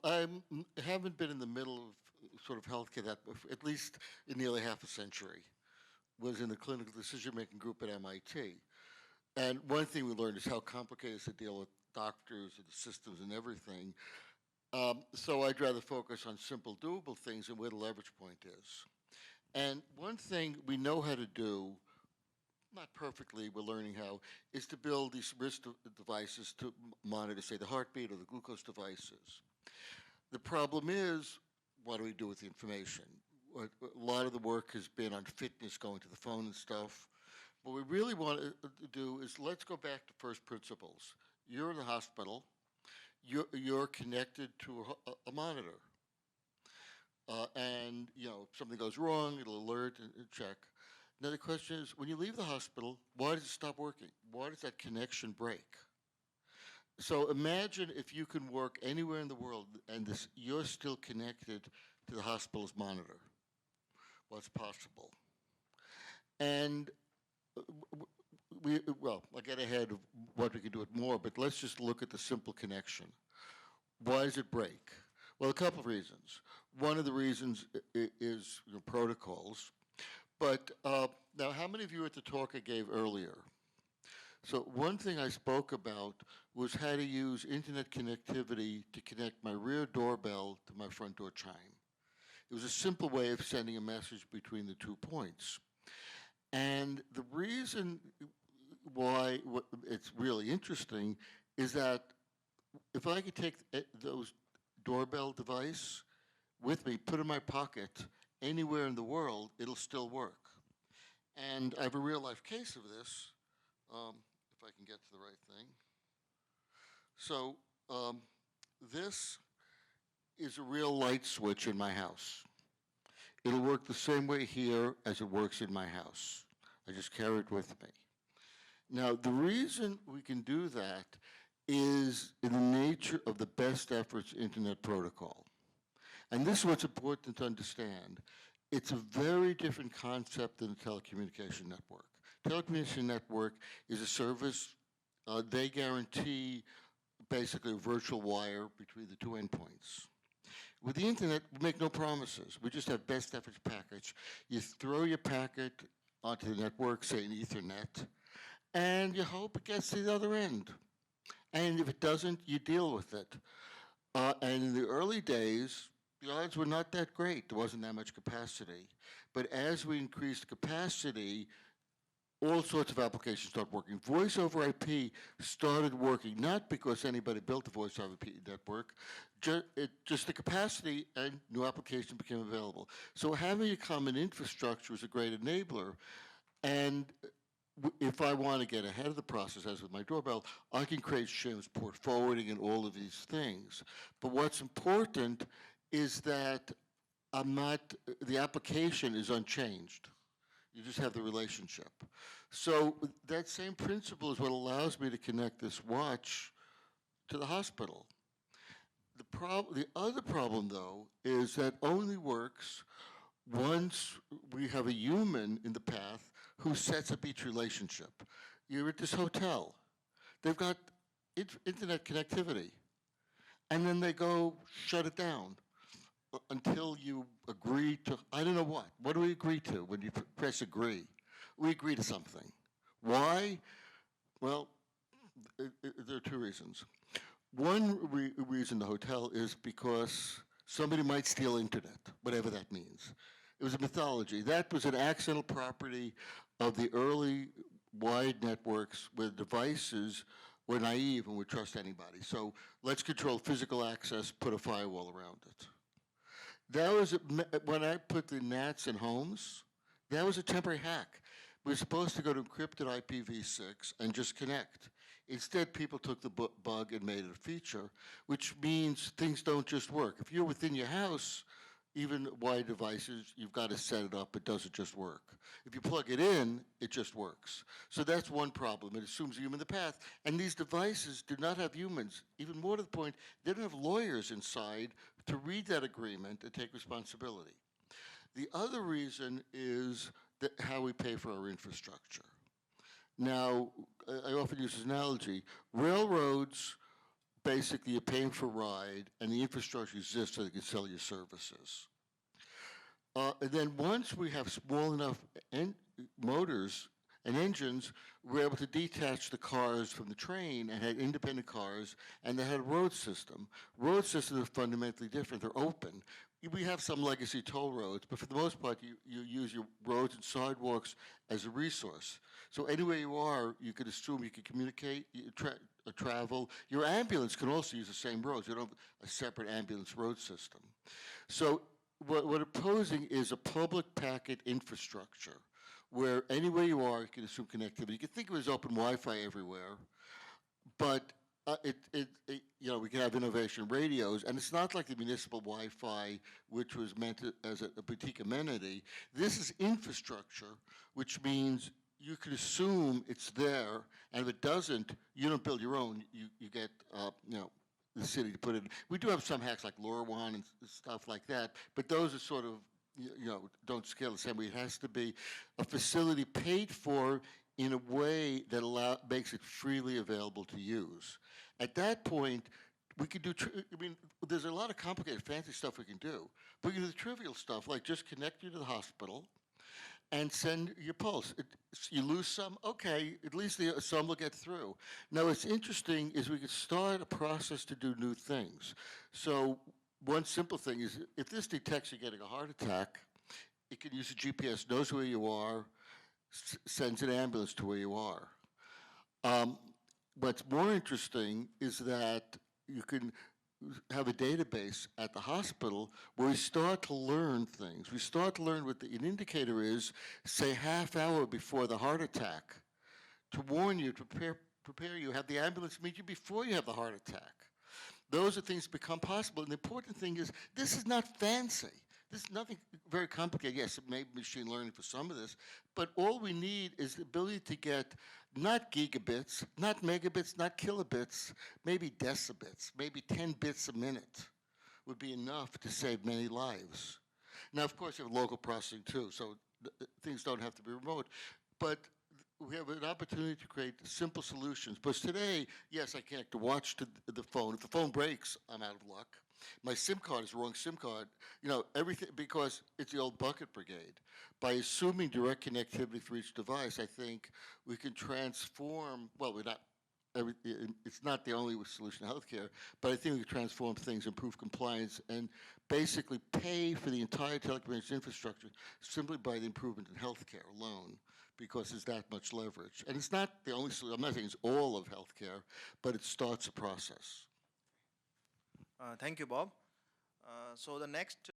I haven't been in the middle of sort of healthcare that, at least in nearly half a century. Was in the clinical decision-making group at MIT. And one thing we learned is how complicated it is to deal with doctors and the systems and everything. So I'd rather focus on simple, doable things and where the leverage point is. And one thing we know how to do, not perfectly, we're learning how, is to build these wrist devices to monitor, say, the heartbeat or the glucose devices. The problem is, what do we do with the information? A lot of the work has been on fitness, going to the phone and stuff. What we really want to do is let's go back to first principles. You're in the hospital. You're connected to a monitor. And, if something goes wrong, it'll alert and check. Now the question is, when you leave the hospital, why does it stop working? Why does that connection break? So imagine if you can work anywhere in the world and you're still connected to the hospital's monitor. What's possible? And I'll get ahead of what we can do with more, but let's just look at the simple connection. Why does it break? Well, a couple of reasons. One of the reasons is protocols. But now, how many of you at the talk I gave earlier? So one thing I spoke about was how to use internet connectivity to connect my rear doorbell to my front door chime. It was a simple way of sending a message between the 2 points. And the reason why it's really interesting is that if I could take those doorbell device with me, put it in my pocket, anywhere in the world, it'll still work. And I have a real life case of this, if I can get to the right thing. So this is a real light switch in my house. It'll work the same way here as it works in my house. I just carry it with me. Now, the reason we can do that is in the nature of the best efforts internet protocol. And this is what's important to understand. It's a very different concept than a telecommunication network. Telecommunication network is a service. They guarantee basically a virtual wire between the 2 endpoints. With the internet, we make no promises. We just have best efforts package. You throw your packet onto the network, say an Ethernet, and you hope it gets to the other end. And if it doesn't, you deal with it. And in the early days, the odds were not that great. There wasn't that much capacity. But as we increased capacity, all sorts of applications started working. Voice over IP started working, not because anybody built a voice over IP network, just the capacity and new applications became available. So having a common infrastructure is a great enabler. And if I want to get ahead of the process, as with my doorbell, I can create shims, port forwarding, and all of these things. But what's important is that the application is unchanged. You just have the relationship. So that same principle is what allows me to connect this watch to the hospital. The other problem, though, is that only works once we have a human in the path who sets up each relationship. You're at this hotel. They've got internet connectivity. And then they go shut it down until you agree to, I don't know what. What do we agree to when you press agree? We agree to something. Why? Well, there are 2 reasons. One reason the hotel is because somebody might steal internet, whatever that means. It was a mythology. That was an accidental property of the early wide networks where devices were naive and would trust anybody. So let's control physical access, put a firewall around it. That was, when I put the NATs in homes, that was a temporary hack. We were supposed to go to encrypted IPv6 and just connect. Instead, people took the bug and made it a feature, which means things don't just work. If you're within your house, even wide devices, you've got to set it up. It doesn't just work. If you plug it in, it just works. So that's one problem. It assumes a human in the path. And these devices do not have humans. Even more to the point, they don't have lawyers inside to read that agreement and take responsibility. The other reason is how we pay for our infrastructure. Now, I often use this analogy. Railroads basically you're paying for a ride, and the infrastructure exists so they can sell you services. And then once we have small enough motors and engines, we're able to detach the cars from the train and had independent cars, and they had a road system. Road systems are fundamentally different. They're open. We have some legacy toll roads, but for the most part, you use your roads and sidewalks as a resource. So anywhere you are, you could assume you can communicate, travel. Your ambulance can also use the same roads. You don't have a separate ambulance road system. So what we're proposing is a public packet infrastructure where anywhere you are, you can assume connectivity. You can think of it as open Wi-Fi everywhere, but we can have innovation radios, and it's not like the municipal Wi-Fi, which was meant as a boutique amenity. This is infrastructure, which means you can assume it's there, and if it doesn't, you don't build your own. You get the city to put it. We do have some hacks like LoRaWAN and stuff like that, but those are sort of don't scale the same way. It has to be a facility paid for in a way that makes it freely available to use. At that point, we could do, there's a lot of complicated, fancy stuff we can do. But we can do the trivial stuff, like just connect you to the hospital and send your pulse. You lose some, okay, at least some will get through. Now, what's interesting is we could start a process to do new things. So one simple thing is, if this detects you're getting a heart attack, it can use a GPS, knows where you are, sends an ambulance to where you are. What's more interesting is that you can have a database at the hospital where we start to learn things. We start to learn what an indicator is, say half hour before the heart attack, to warn you, to prepare you, have the ambulance meet you before you have the heart attack. Those are things that become possible. And the important thing is, this is not fancy. This is nothing very complicated. Yes, it may be machine learning for some of this, but all we need is the ability to get not gigabits, not megabits, not kilobits, maybe decibits, maybe 10 bits a minute would be enough to save many lives. Now, of course, you have local processing too, so things don't have to be remote. But we have an opportunity to create simple solutions. But today, yes, I connect a watch to the phone. If the phone breaks, I'm out of luck. My SIM card is the wrong SIM card. Everything, because it's the old bucket brigade. By assuming direct connectivity for each device, I think we can transform, well, it's not the only solution to healthcare, but I think we can transform things, improve compliance, and basically pay for the entire telecommunications infrastructure simply by the improvement in healthcare alone, because there's that much leverage. And it's not the only solution. I'm not saying it's all of healthcare, but it starts a process. Thank you, Bob. So the next